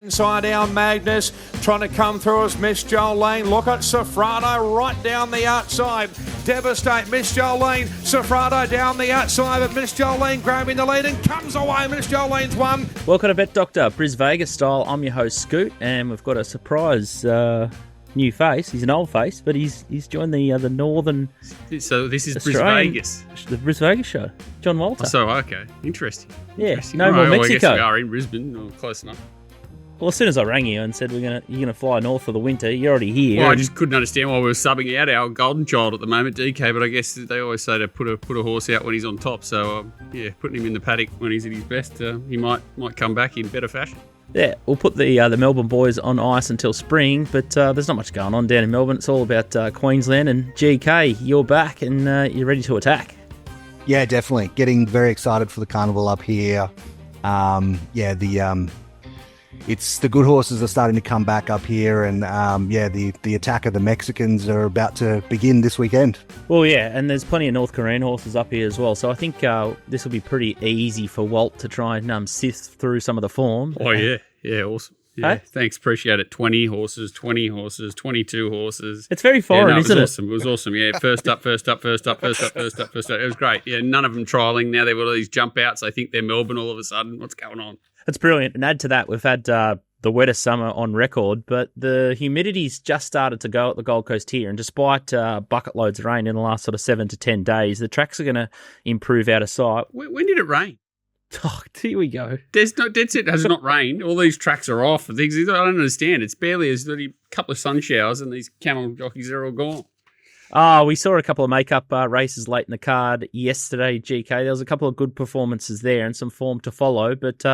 Inside our Magnus, trying to come through as Miss Jolene. Look at Sofrado right down the outside. Devastate Miss Jolene. Sofrado down the outside, but Miss Jolene grabbing the lead and comes away. Miss Jolene's won. Welcome to Bet Doctor, Brisvegas style. I'm your host, Scoot, and we've got a surprise new face. He's an old face, but he's joined the northern. So this is Australian, Brisvegas, the Brisvegas show. John Walter. Oh, so okay, interesting. Yeah, Interesting. no more Well, I Mexico. guess we are in Brisbane, or close enough. Well, as soon as I rang you and said you're gonna fly north for the winter, you're already here. Well, I just couldn't understand why we were subbing out our golden child at the moment, DK. But I guess they always say to put a horse out when he's on top. So putting him in the paddock when he's at his best, he might come back in better fashion. Yeah, we'll put the Melbourne boys on ice until spring, but there's not much going on down in Melbourne. It's all about Queensland, and GK, you're back and you're ready to attack. Yeah, definitely. Getting very excited for the carnival up here. It's the good horses are starting to come back up here, and the attack of the Mexicans are about to begin this weekend. Well, yeah, and there's plenty of North Korean horses up here as well, so I think this will be pretty easy for Walt to try and sift through some of the form. Oh, yeah, awesome. Yeah, Hey? Thanks, appreciate it. 20 horses, 22 horses. It's very foreign, isn't it? Awesome. It was awesome. Yeah, first up. It was great. Yeah, none of them trialling. Now they've got all these jump outs. I think they're Melbourne all of a sudden. What's going on? It's brilliant. And add to that, we've had the wettest summer on record, but the humidity's just started to go at the Gold Coast here. And despite bucket loads of rain in the last sort of 7 to 10 days, the tracks are going to improve out of sight. When did it rain? Oh, here we go. That's it. Has not rained. All these tracks are off and things. I don't understand. It's barely a couple of sun showers and these camel jockeys are all gone. We saw a couple of makeup races late in the card yesterday, GK. There was a couple of good performances there and some form to follow. But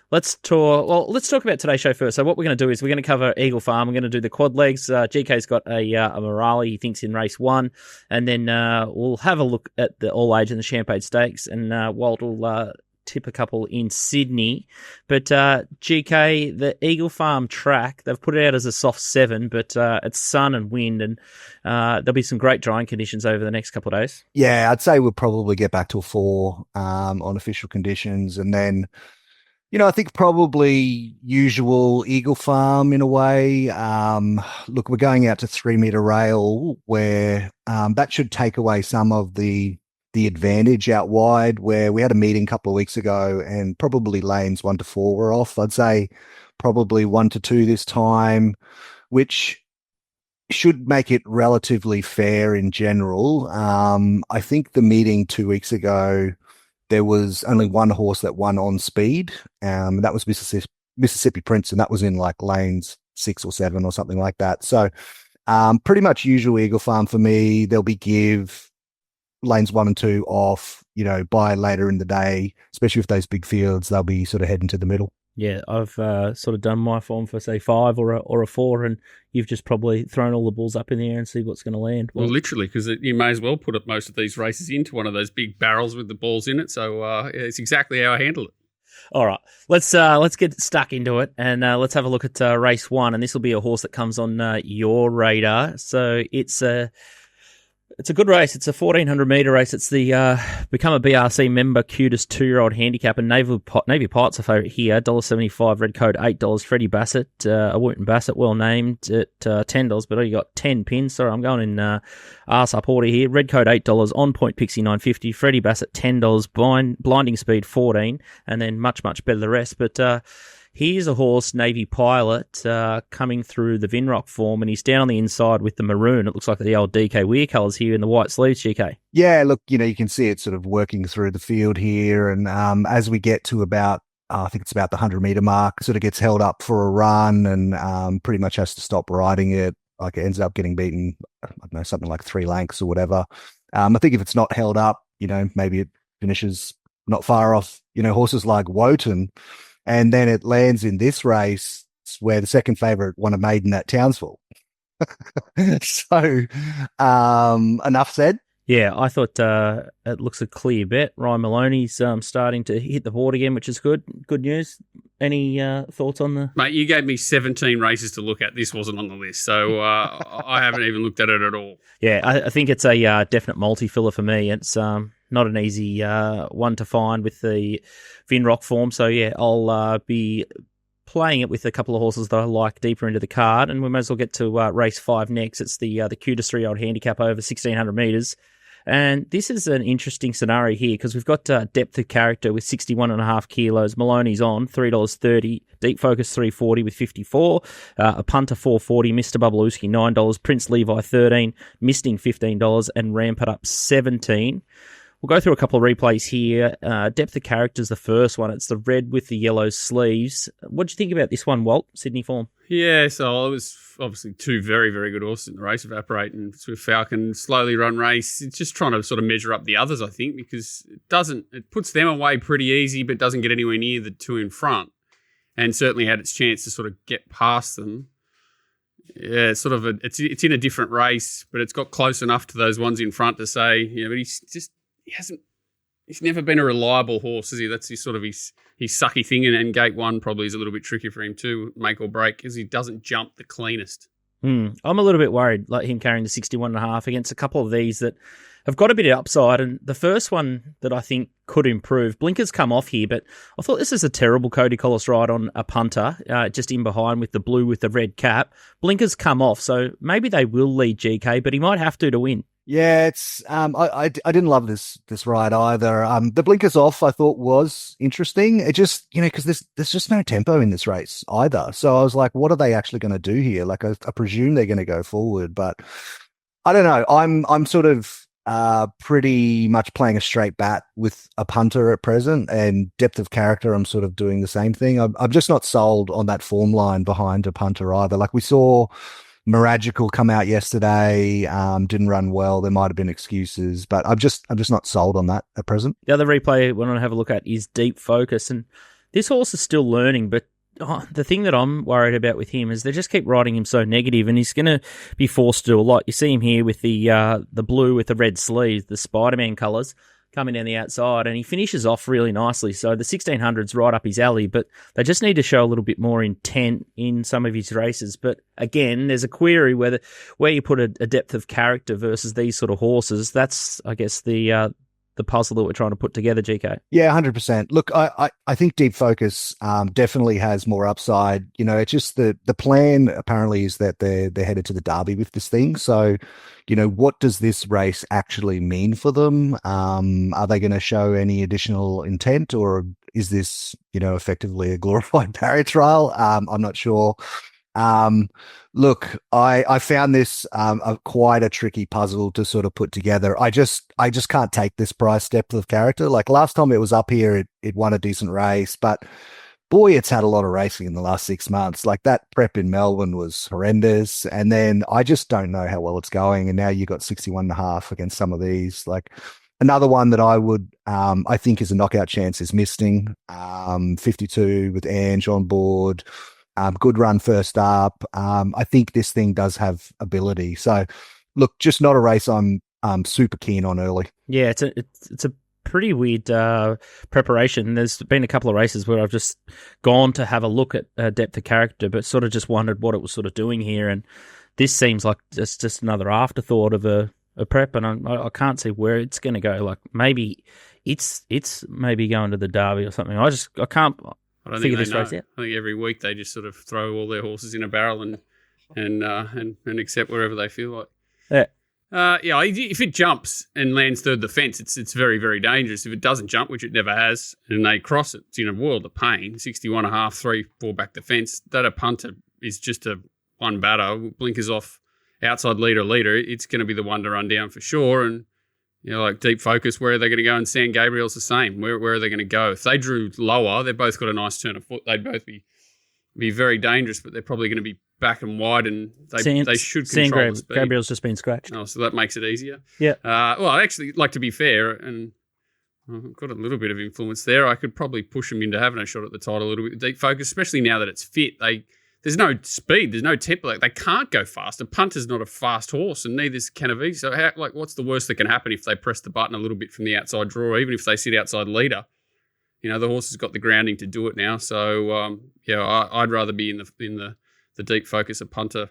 let's talk about today's show first. So what we're going to do is we're going to cover Eagle Farm. We're going to do the quad legs. GK's got a Morale, he thinks, in race 1. And then we'll have a look at the All Age and the Champagne Stakes. And Walt will tip a couple in Sydney. But GK, the Eagle Farm track, they've put it out as a soft 7, but it's sun and wind, and there'll be some great drying conditions over the next couple of days. Yeah, I'd say we'll probably get back to a 4 on official conditions. And then, I think probably usual Eagle Farm in a way. Look, we're going out to 3-metre rail where that should take away some of the advantage out wide, where we had a meeting a couple of weeks ago and probably lanes 1 to 4 were off. I'd say probably 1 to 2 this time, which should make it relatively fair in general. I think the meeting 2 weeks ago, there was only one horse that won on speed. That was Mississippi Prince, and that was in like lanes 6 or 7 or something like that. So pretty much usual Eagle Farm for me. There'll be give lanes 1 and 2 off, by later in the day, especially with those big fields, they'll be sort of heading to the middle. Yeah, I've sort of done my form for, say, 5 or a 4, and you've just probably thrown all the balls up in the air and see what's going to land. Well, literally, because you may as well put most of these races into one of those big barrels with the balls in it. So it's exactly how I handle it. All right, let's get stuck into it, and let's have a look at race 1, and this will be a horse that comes on your radar. So it's a good race. It's a 1,400-metre race. It's the become a BRC member cutest 2-year-old handicap, and Navy Pirate's a favourite here. $1.75, Redcoat $8. Freddie Bassett, a Wooten Bassett, well named at $10, but you got 10 pins. Sorry, I'm going in arse up order here. Redcoat $8, On Point Pixie $9.50, Freddie Bassett $10, Blinding Speed 14, and then much better the rest. But here's a horse, Navy Pilot, coming through the Vinrock form, and he's down on the inside with the maroon. It looks like the old DK Weir colours here in the white sleeves, GK. Yeah, look, you can see it sort of working through the field here. And as we get to about, I think it's about the 100-metre mark, sort of gets held up for a run and pretty much has to stop riding it. Like it ends up getting beaten, I don't know, something like 3 lengths or whatever. I think if it's not held up, maybe it finishes not far off, horses like Wotan. And then it lands in this race where the second favourite won a maiden at Townsville. So, enough said. Yeah, I thought it looks a clear bet. Ryan Maloney's starting to hit the board again, which is good. Good news. Any thoughts on the... Mate, you gave me 17 races to look at. This wasn't on the list, so I haven't even looked at it at all. Yeah, I think it's a definite multi-filler for me. It's not an easy one to find with the Vinrock form. So, yeah, I'll be playing it with a couple of horses that I like deeper into the card, and we may as well get to race 5 next. It's the Cutest 3-year-old handicap over 1,600 metres. And this is an interesting scenario here because we've got depth of character with 61.5 kilos. Maloney's on, $3.30. Deep Focus, $3.40 with 54. A punter, $4.40. Mr. Bubbleowski, $9. Prince Levi, $13. Misting, $15. And Ramp It Up, $17. We'll go through a couple of replays here. Depth of character is the first one. It's the red with the yellow sleeves. What do you think about this one, Walt? Sydney form? Yeah, so it was obviously two very, very good horses in the race, Evaporate and Swift Falcon. Slowly run race. It's just trying to sort of measure up the others, I think, because it puts them away pretty easy, but doesn't get anywhere near the two in front. And certainly had its chance to sort of get past them. Yeah, it's sort of it's in a different race, but it's got close enough to those ones in front to say, but he's never been a reliable horse, is he? That's his sucky thing, and gate 1 probably is a little bit tricky for him too, make or break, because he doesn't jump the cleanest. I'm a little bit worried, like him carrying the 61.5 against a couple of these that have got a bit of upside. And the first one that I think could improve, Blinkers come off here, but I thought this is a terrible Cody Collis ride on a punter, just in behind with the blue with the red cap. Blinkers come off, so maybe they will lead GK, but he might have to win. Yeah, it's I didn't love this ride either. The blinkers off I thought was interesting. It just, because there's just no tempo in this race either. So I was like, what are they actually going to do here? Like I presume they're going to go forward, but I don't know. I'm sort of pretty much playing a straight bat with a punter at present, and depth of character I'm sort of doing the same thing. I'm just not sold on that form line behind a punter either. Like we saw Miragical come out yesterday, didn't run well. There might have been excuses, but I'm just not sold on that at present. The other replay we want to have a look at is Deep Focus, and this horse is still learning, but the thing that I'm worried about with him is they just keep riding him so negative, and he's going to be forced to do a lot. You see him here with the blue with the red sleeves, the Spider-Man colours, coming down the outside, and he finishes off really nicely. So the 1600's right up his alley, but they just need to show a little bit more intent in some of his races. But again, there's a query where you put a depth of character versus these sort of horses. That's, I guess, the puzzle that we're trying to put together, GK. Yeah, 100%. Look, I think Deep Focus definitely has more upside. It's just the plan apparently is that they're headed to the Derby with this thing. So, what does this race actually mean for them? Are they going to show any additional intent, or is this, effectively a glorified barrier trial? I'm not sure. Look, I found this quite a tricky puzzle to sort of put together. I just can't take this price depth of character. Like last time it was up here, it won a decent race, but boy, it's had a lot of racing in the last 6 months. Like that prep in Melbourne was horrendous, and then I just don't know how well it's going. And now you got 61.5 against some of these. Like another one that I would, I think is a knockout chance is Misting, 52 with Ange on board. Good run first up. I think this thing does have ability. So, look, just not a race I'm super keen on early. Yeah, it's a pretty weird preparation. There's been a couple of races where I've just gone to have a look at depth of character, but sort of just wondered what it was sort of doing here. And this seems like just another afterthought of a prep, and I can't see where it's going to go. Like maybe it's maybe going to the Derby or something. I can't. I don't think they know. I think every week they just sort of throw all their horses in a barrel and accept wherever they feel like. Yeah. If it jumps and lands third the fence, it's very, very dangerous. If it doesn't jump, which it never has, and they cross it, it's in a world of pain. 61.5, 3, 4 back the fence. That a punter is just a one batter. Blinkers off, outside leader. It's going to be the one to run down for sure. And like Deep Focus, where are they going to go? And San Gabriel's the same. Where are they going to go? If they drew lower, they've both got a nice turn of foot. They'd both be very dangerous, but they're probably going to be back and wide, and they should control the speed. Gabriel's just been scratched. Oh, so that makes it easier. Yeah. Well, actually, like to be fair, and I've got a little bit of influence there. I could probably push them into having a shot at the title a little bit. Deep Focus, especially now that it's fit, there's no speed, there's no tempo. Like, they can't go fast. A punter's not a fast horse, and neither is Canavici. So, what's the worst that can happen if they press the button a little bit from the outside draw, even if they sit outside leader? The horse has got the grounding to do it now. So, I'd rather be in the Deep Focus, a punter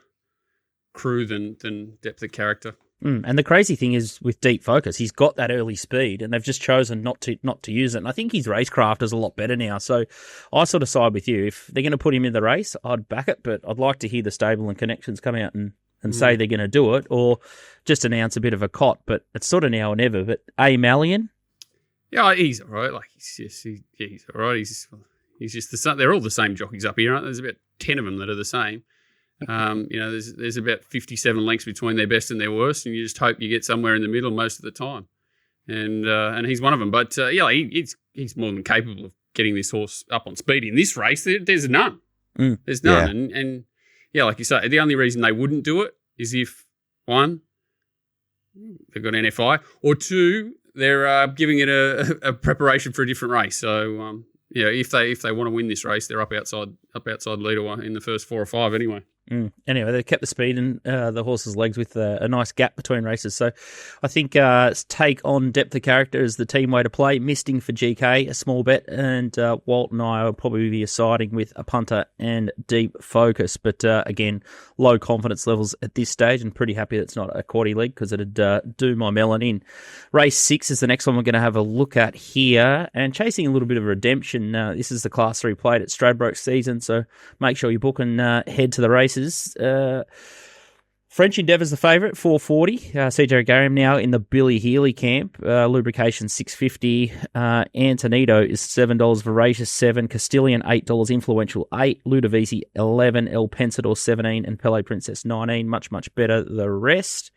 crew than depth of character. And the crazy thing is with Deep Focus, he's got that early speed, and they've just chosen not to use it. And I think his racecraft is a lot better now. So I sort of side with you. If they're going to put him in the race, I'd back it, but I'd like to hear the stable and connections come out and say they're going to do it, or just announce a bit of a cot. But it's sort of now or never. But Malian? Yeah, he's all right. Like he's all right. He's just they're all the same jockeys up here, aren't there? There's about 10 of them that are the same. There's about 57 lengths between their best and their worst, and you just hope you get somewhere in the middle most of the time. And he's one of them. But he's more than capable of getting this horse up on speed in this race. There's none. There's none. Yeah. And like you say, the only reason they wouldn't do it is if, one, they've got NFI, or two, they're giving it a preparation for a different race. So if they want to win this race, they're up outside leader in the first 4 or 5 anyway. Anyway, they kept the speed in the horse's legs with a nice gap between races. So I think take on depth of character is the team way to play. Misting for GK, a small bet, and Walt and I will probably be siding with a punter and Deep Focus. But again, low confidence levels at this stage, and pretty happy that it's not a quarter league because it'd do my melon in. Race 6 is the next one we're going to have a look at here, and chasing a little bit of redemption. This is the Class 3 plate at Stradbroke season, so make sure you book and head to the race. French Endeavour's the favourite, 440. CJ Garham now in the Billy Healy camp. Lubrication $6.50. Antonito is $7. Voracious $7. Castilian $8. Influential $8. Ludovisi $11. El Pensador $17. And Pele Princess $19. Much better the rest.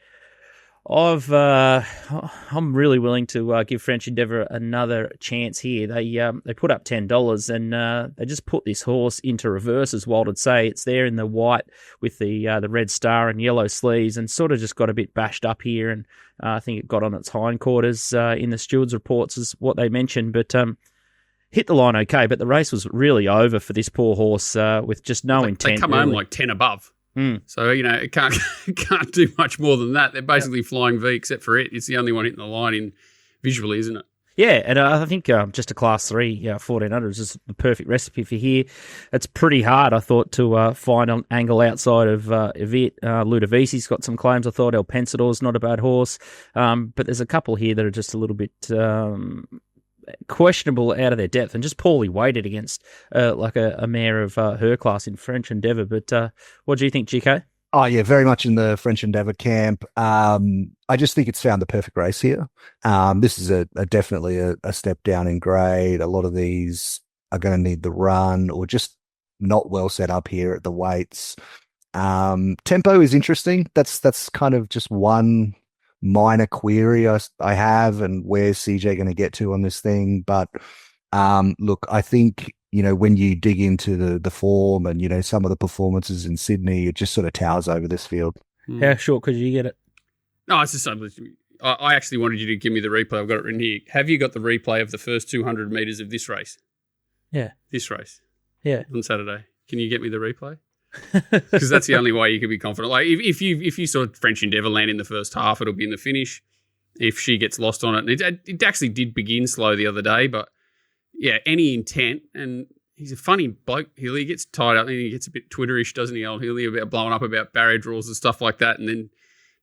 I'm really willing to give French Endeavour another chance here. They put up $10 and they just put this horse into reverse, as Walt would say. It's there in the white with the red star and yellow sleeves, and sort of just got a bit bashed up here. And I think it got on its hindquarters in the stewards' reports, is what they mentioned. But hit the line okay, but the race was really over for this poor horse with just no intent. They come home like 10 above. So, it can't do much more than that. They're basically flying V except for it. It's the only one hitting the line in visually, isn't it? Yeah, and I think just a Class 3, 1400 is just the perfect recipe for here. It's pretty hard, I thought, to find an angle outside of it. Ludovisi's got some claims, I thought. El Pensador's not a bad horse. But there's a couple here that are just a little bit questionable out of their depth and just poorly weighted against like a mare of her class in French Endeavour. But what do you think, GK? Oh, yeah, very much in the French Endeavour camp. I just think it's found the perfect race here. This is definitely a step down in grade. A lot of these are going to need the run or just not well set up here at the weights. Tempo is interesting. That's kind of just one minor query I have, and where's CJ going to get to on this thing. But look, I think, when you dig into the form and, some of the performances in Sydney, it just sort of towers over this field. How short could you get it? No, it's just I actually wanted you to give me the replay. I've got it written here. Have you got the replay of the first 200 metres of this race? Yeah. This race? Yeah. On Saturday. Can you get me the replay? Because that's the only way you can be confident. Like if you saw French Endeavour land in the first half, it'll be in the finish. If she gets lost on it, and it actually did begin slow the other day, but yeah, any intent. And he's a funny bloke, Healy. He gets tied up and he gets a bit Twitterish, doesn't he, old Healy, about blowing up about barrier draws and stuff like that, and then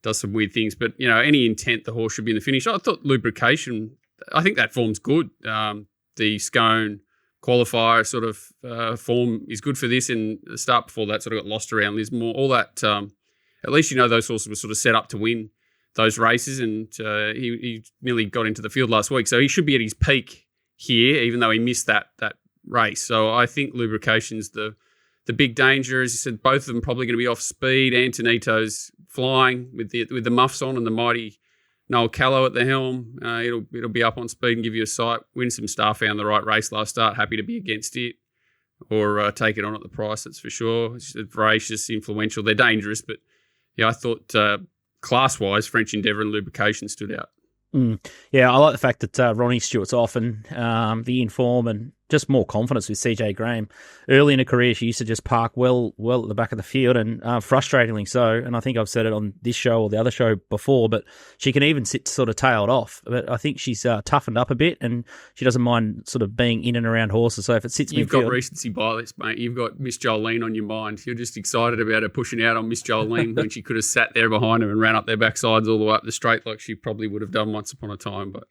does some weird things. But any intent, the horse should be in the finish. I thought lubrication. I think that form's good. The Scone qualifier sort of form is good for this, and the start before that sort of got lost around Lismore. All that, at least those horses were sort of set up to win those races, and he nearly got into the field last week, so he should be at his peak here, even though he missed that race. So I think lubrication's the big danger. As you said, both of them probably going to be off speed. Antonito's flying with the muffs on and the mighty Noel Callow at the helm. It'll be up on speed and give you a sight. Win some star, found the right race last start. Happy to be against it or take it on at the price, that's for sure. It's voracious, influential. They're dangerous, but yeah, I thought class-wise, French Endeavour and lubrication stood out. Yeah, I like the fact that Ronnie Stewart's off and the inform, and just more confidence with CJ Graham. Early in her career, she used to just park well at the back of the field, and frustratingly so. And I think I've said it on this show or the other show before, but she can even sit sort of tailed off. But I think she's toughened up a bit, and she doesn't mind sort of being in and around horses. So if it sits You've midfield, got recency bias, mate. You've got Miss Jolene on your mind. You're just excited about her pushing out on Miss Jolene when she could have sat there behind her and ran up their backsides all the way up the straight like she probably would have done once upon a time. But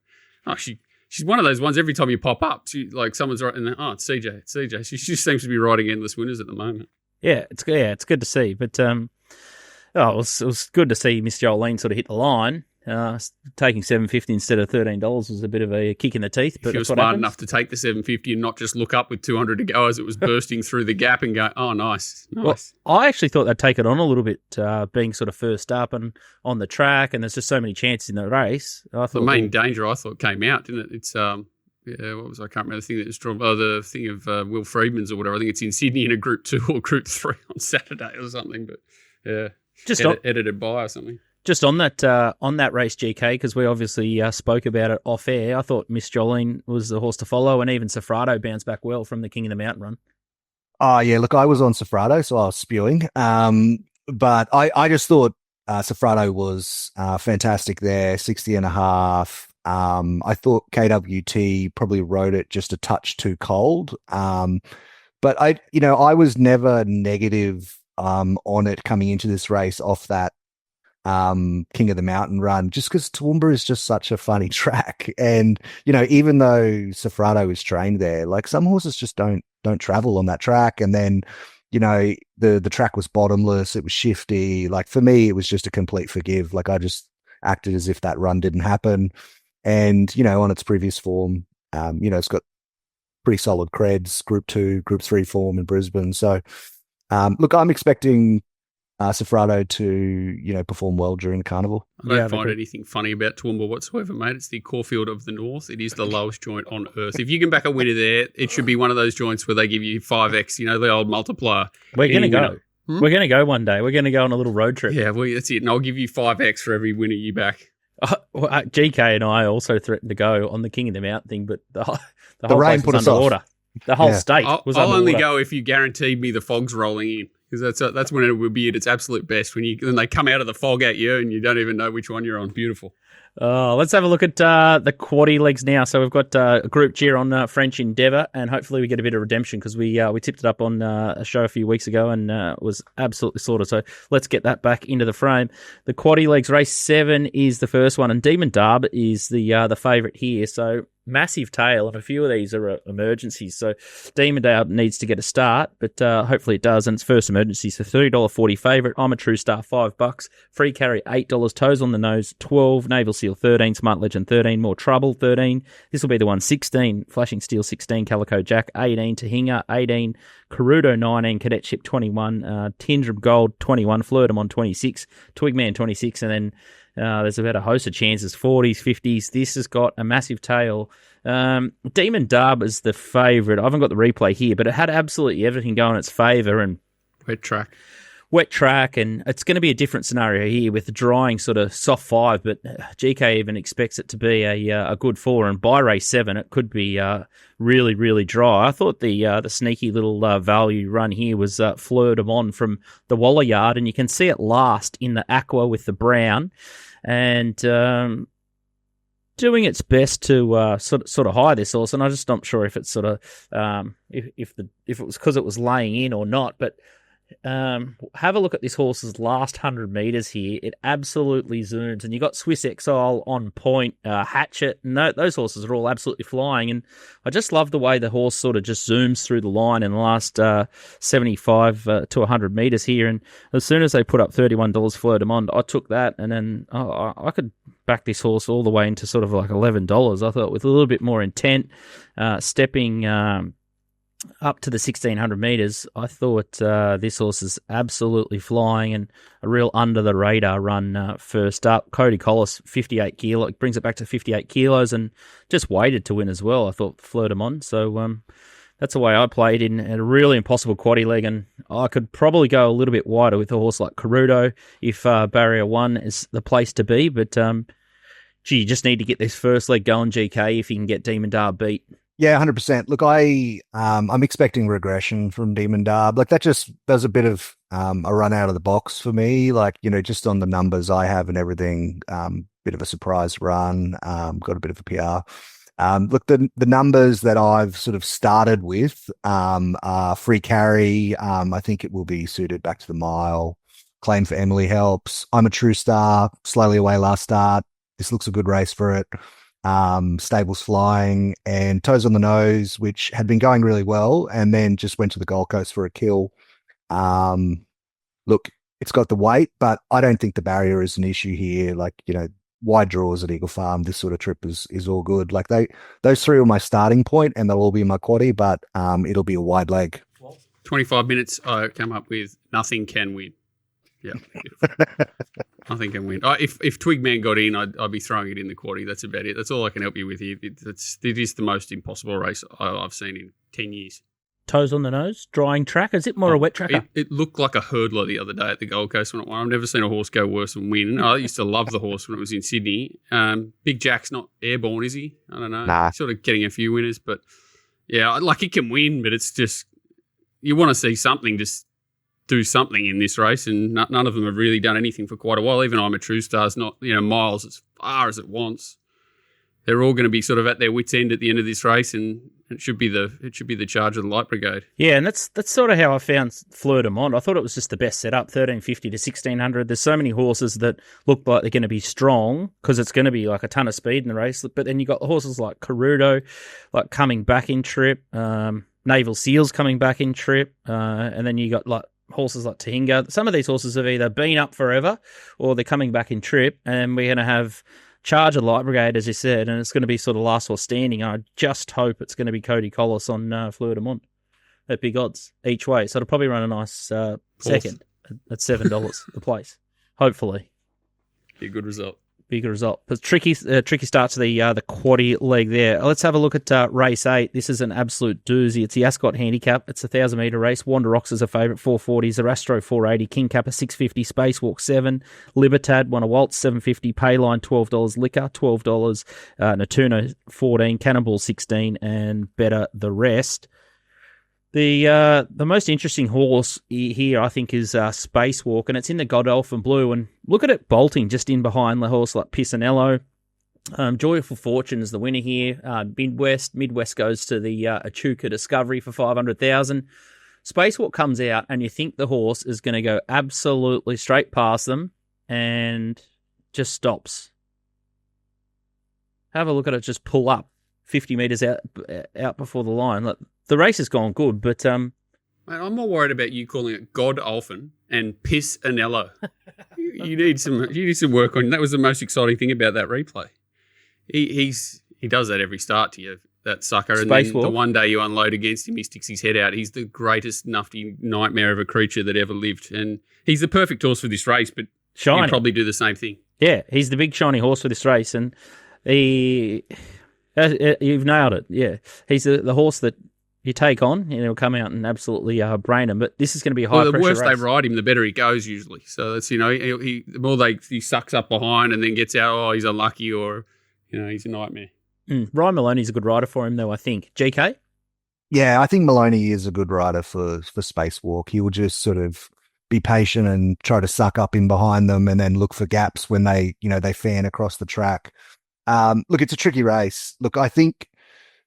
she's one of those ones. Every time you pop up, someone's right in there. Oh, it's CJ. She just seems to be riding endless winners at the moment. Yeah, it's good to see. But it was good to see Miss Jolene sort of hit the line. Taking $7.50 instead of $13 was a bit of a kick in the teeth. But if you were smart enough to take the $7.50 and not just look up with 200 to go as it was bursting through the gap and go, oh, nice. Well, I actually thought they'd take it on a little bit, being sort of first up and on the track, and there's just so many chances in the race. I thought the main danger, I thought, came out, didn't it? It's what was I can't remember the thing that was drawn. Oh, the thing of Will Friedman's or whatever. I think it's in Sydney in a Group 2 or Group 3 on Saturday or something. But yeah, just edited by or something. Just on that race, GK, because we obviously spoke about it off air. I thought Miss Jolene was the horse to follow, and even Sofrado bounced back well from the King of the Mountain run. Oh yeah, look, I was on Sofrado, so I was spewing. But I just thought Sofrado was fantastic there, 60.5. I thought KWT probably rode it just a touch too cold. But I was never negative on it coming into this race off that King of the Mountain run, just because Toowoomba is just such a funny track. And even though Sofrado is trained there, like some horses just don't travel on that track. And then the track was bottomless, it was shifty. Like for me, it was just a complete forgive. Like I just acted as if that run didn't happen. And on its previous form, it's got pretty solid creds, Group 2, Group 3 form in Brisbane. So look, I'm expecting Sofrado to perform well during the carnival. I don't find anything funny about Toowoomba whatsoever, mate. It's the Caulfield of the North. It is the lowest joint on earth. If you can back a winner there, it should be one of those joints where they give you 5x, the old multiplier. We're going to go. We're going to go one day. We're going to go on a little road trip. Yeah, well, that's it. And I'll give you 5x for every winner you back. GK and I also threatened to go on the King of the Mountain thing, but the whole rain place put was us underwater. off. The whole state was I'll underwater. only go if you guaranteed me the fog's rolling in. Because that's when it would be at its absolute best, when they come out of the fog at you and you don't even know which one you're on. Beautiful. Let's have a look at the quaddie legs now. So we've got a group cheer on French Endeavour, and hopefully we get a bit of redemption because we tipped it up on a show a few weeks ago and it was absolutely sorted. So let's get that back into the frame. The quaddie legs, race 7 is the first one, and Demon Darb is the favourite here. So massive tail, and a few of these are emergencies. So Demon Darb needs to get a start, but hopefully it does. And it's first emergency, so $30.40 favourite. I'm a True Star, $5. Free carry, $8. Toes on the nose, 12. Naval Seal, 13. Smart Legend, 13. More Trouble, 13. This will be the one, 16. Flashing Steel, 16. Calico Jack, 18. Tahinga, 18. Carudo, 19. Cadetship, 21. Tindrum Gold, 21. Flirtamon, 26. Twigman, 26. And then there's about a host of chances, 40s, 50s. This has got a massive tail. Demon Darb is the favourite. I haven't got the replay here, but it had absolutely everything going in its favour. And wet track, and it's going to be a different scenario here with the drying sort of soft 5, but GK even expects it to be a good 4, and by race 7 it could be really, really dry. I thought the sneaky little value run here was Flirtamon from the Waller Yard, and you can see it last in the aqua with the brown, and doing its best to sort of hire this horse, and I'm just not sure if it's sort of if it was because it was laying in or not, but have a look at this horse's last 100 metres here. It absolutely zooms, and you got Swiss Exile on point, Heatchote, and those horses are all absolutely flying, and I just love the way the horse sort of just zooms through the line in the last 75 to 100 metres here, and as soon as they put up $31 Flirtamon, I took that, and then I could back this horse all the way into sort of like $11. I thought with a little bit more intent, stepping up to the 1,600 metres, I thought this horse is absolutely flying, and a real under-the-radar run first up. Cody Collis, 58 kilo, brings it back to 58 kilos, and just waited to win as well, I thought, Flirtamon. So that's the way I played in a really impossible quaddie leg, and I could probably go a little bit wider with a horse like Carudo if Barrier 1 is the place to be, but you just need to get this first leg going, GK, if you can get Demon Darb beat. Yeah, 100%. Look, I'm expecting regression from Demon Darb. Like that just does a bit of a run out of the box for me. Like, just on the numbers I have and everything, bit of a surprise run, got a bit of a PR. Look, the numbers that I've sort of started with are free carry. I think it will be suited back to the mile. Claim for Emily helps. I'm a true star. Slowly away last start. This looks a good race for it. Stables flying and Toes on the Nose, which had been going really well and then just went to the Gold Coast for a kill. Look, it's got the weight, but I don't think the barrier is an issue here. Like, wide draws at Eagle Farm, this sort of trip is all good. Like those three are my starting point and they'll all be in my quaddie, but it'll be a wide leg. 25 minutes, I come up with nothing can win. Yeah. Nothing can win. If Twigman got in, I'd be throwing it in the quaddie. That's about it. That's all I can help you with here. It is the most impossible race I've seen in 10 years. Toes on the Nose, drying track. Is it more a wet tracker? It looked like a hurdler the other day at the Gold Coast when it won. I've never seen a horse go worse and win. I used to love the horse when it was in Sydney. Big Jack's not airborne, is he? I don't know. Nah. Sort of getting a few winners, but yeah, like it can win, but it's just you want to see something just do something in this race, and none of them have really done anything for quite a while. Even I'm a True Star's not miles as far as it wants. They're all going to be sort of at their wits' end at the end of this race, and it should be the charge of the Light Brigade. Yeah, and that's sort of how I found Fleur de Monde. I thought it was just the best setup, 1350 to 1600. There's so many horses that look like they're going to be strong because it's going to be like a ton of speed in the race. But then you got horses like Carudo, like coming back in trip, Naval Seals coming back in trip, and then you got like horses like Tahinga. Some of these horses have either been up forever or they're coming back in trip, and we're going to have Charge of Light Brigade, as you said, and it's going to be sort of last horse standing. I just hope it's going to be Cody Collis on Fleur de Monde at big odds each way. So it'll probably run a nice second at $7 the place, hopefully. Be a good result. Big result. But tricky start to the quaddie leg there. Let's have a look at race 8. This is an absolute doozy. It's the Ascot Handicap. It's a 1,000-metre race. Wanderox is a favourite, 440. Zarastro, 480. King Kappa, 650. Spacewalk, 7. Libertad, won a waltz, 750. Payline, $12. Liquor, $12. Natuno, 14. Cannonball, 16. And Better the Rest. The most interesting horse here, I think, is Spacewalk, and it's in the Godolphin Blue. And look at it bolting just in behind the horse like Pisanello. Joyful Fortune is the winner here. Midwest goes to the Echuca Discovery for $500,000. Spacewalk comes out, and you think the horse is going to go absolutely straight past them, and just stops. Have a look at it just pull up 50 metres out before the line. Look, the race has gone good, but Mate, I'm more worried about you calling it Godolphin and Piss Anello. you need some work on. That was the most exciting thing about that replay. He does that every start to you, that sucker. And then the one day you unload against him, he sticks his head out. He's the greatest nufty nightmare of a creature that ever lived, and he's the perfect horse for this race. But he'd probably do the same thing. Yeah, he's the big shiny horse for this race, and you've nailed it. Yeah, he's the horse that you take on, and he'll come out and absolutely brain him. But this is going to be a high pressure race. The worse they ride him, the better he goes usually. So that's the more he sucks up behind and then gets out. Oh, he's unlucky, or he's a nightmare. Ryan Maloney's a good rider for him, though. I think. GK. Yeah, I think Maloney is a good rider for Spacewalk. He will just sort of be patient and try to suck up in behind them, and then look for gaps when they fan across the track. Look, it's a tricky race. Look, I think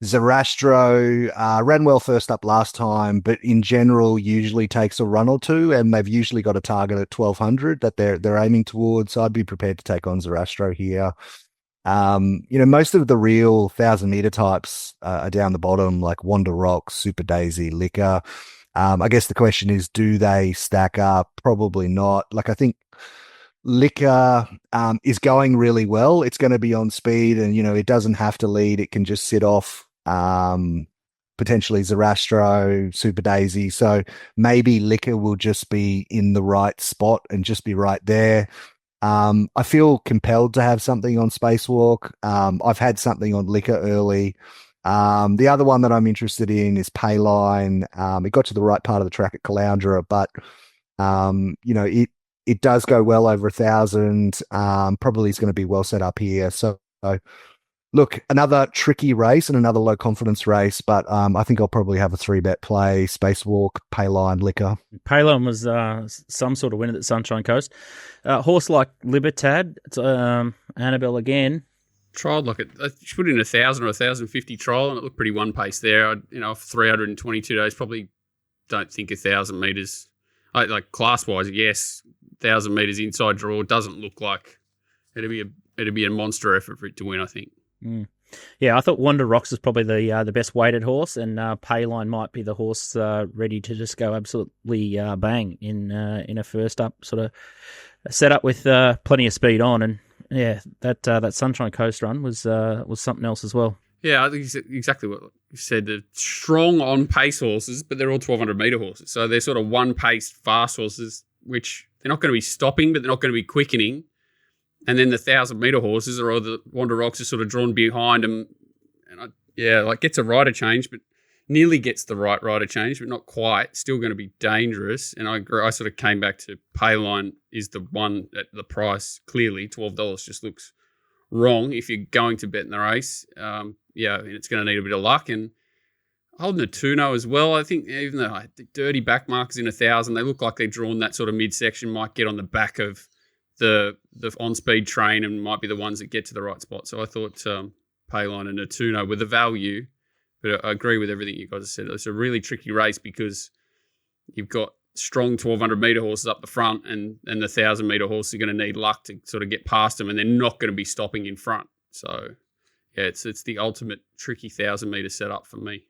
Zarastro ran well first up last time, but in general usually takes a run or two, and they've usually got a target at 1,200 that they're aiming towards. So I'd be prepared to take on Zarastro here. Most of the real 1,000-meter types are down the bottom, like Wanda Rock, Super Daisy, Liquor. I guess the question is, do they stack up? Probably not. Like, I think Liquor is going really well. It's going to be on speed, and it doesn't have to lead. It can just sit off potentially Zarastro, Super Daisy. So maybe Liquor will just be in the right spot and just be right there. I feel compelled to have something on Spacewalk. I've had something on Liquor early. The other one that I'm interested in is Payline. It got to the right part of the track at Caloundra, but it does go well over 1,000. Probably is going to be well set up here. So look, another tricky race and another low confidence race, but I think I'll probably have a 3-bet play, Spacewalk, Payline, Liquor. Payline was some sort of win at the Sunshine Coast. Horse like Libertad, it's, Annabelle again. Trialled like she put in 1,000 or 1,050 trial, and it looked pretty one pace there. For 322 days, probably don't think 1,000 metres. Like class wise, yes, 1,000 metres inside draw doesn't look like it'd be a monster effort for it to win, I think. Mm. Yeah, I thought Wonder Rocks is probably the best weighted horse, and Payline might be the horse ready to just go absolutely bang in a first up sort of setup with plenty of speed on. And yeah, that Sunshine Coast run was something else as well. Yeah, I think exactly what you said. They're strong on pace horses, but they're all 1,200 metre horses, so they're sort of one pace fast horses, which they're not going to be stopping, but they're not going to be quickening. And then the 1,000 metre horses or the Wonder Rocks are sort of drawn behind them. And gets a rider change, but nearly gets the right rider change, but not quite. Still going to be dangerous. And I agree. I sort of came back to Payline is the one at the price. Clearly, $12 just looks wrong if you're going to bet in the race. And it's going to need a bit of luck. And holding a Tuno as well. I think even though the dirty back markers in 1,000, they look like they're drawn that sort of midsection, might get on the back of the on-speed train and might be the ones that get to the right spot. So I thought Payline and Natuno were the value, but I agree with everything you guys have said. It's a really tricky race because you've got strong 1,200 metre horses up the front and the 1,000 metre horses are going to need luck to sort of get past them, and they're not going to be stopping in front. So, yeah, it's the ultimate tricky 1,000 metre setup for me.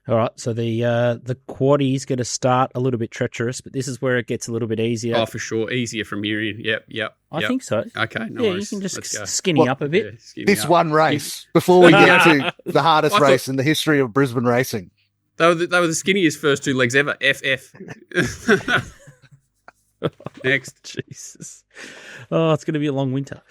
All right, so the quaddie's going to start a little bit treacherous, but this is where it gets a little bit easier. Oh, for sure. Easier from here in. Yep. I think so. Okay, no yeah, worries. you can just skinny up a bit. Yeah, this one race, before we get to the hardest race in the history of Brisbane racing. They were the skinniest first two legs ever. FF. Next. Jesus. Oh, it's going to be a long winter.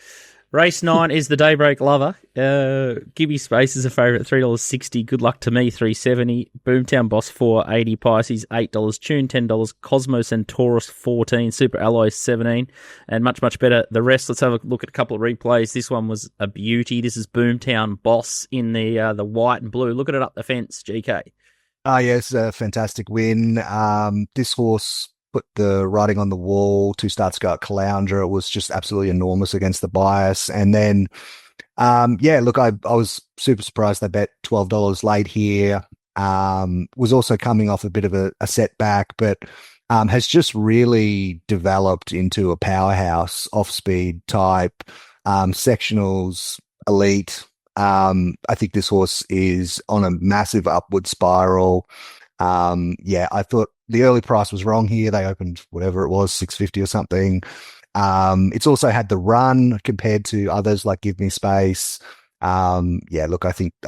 Race 9 is the Daybreak Lover. Give Me Space is a favourite, $3.60. Good Luck to Me, $3.70. Boomtown Boss, $4.80. Pisces, $8. Tune, $10. Cosmos and Taurus, $14. Super Alloys, $17. And much, much better, the rest. Let's have a look at a couple of replays. This one was a beauty. This is Boomtown Boss in the white and blue. Look at it up the fence, GK. Yes, a fantastic win. This horse put the writing on the wall 2 starts ago at Caloundra. It was just absolutely enormous against the bias. And then, I was super surprised they bet $12 late here. Was also coming off a bit of a setback, but has just really developed into a powerhouse, off-speed type, sectionals, elite. I think this horse is on a massive upward spiral. I thought the early price was wrong here. They opened whatever it was, $6.50 or something. It's also had the run compared to others like Give Me Space. I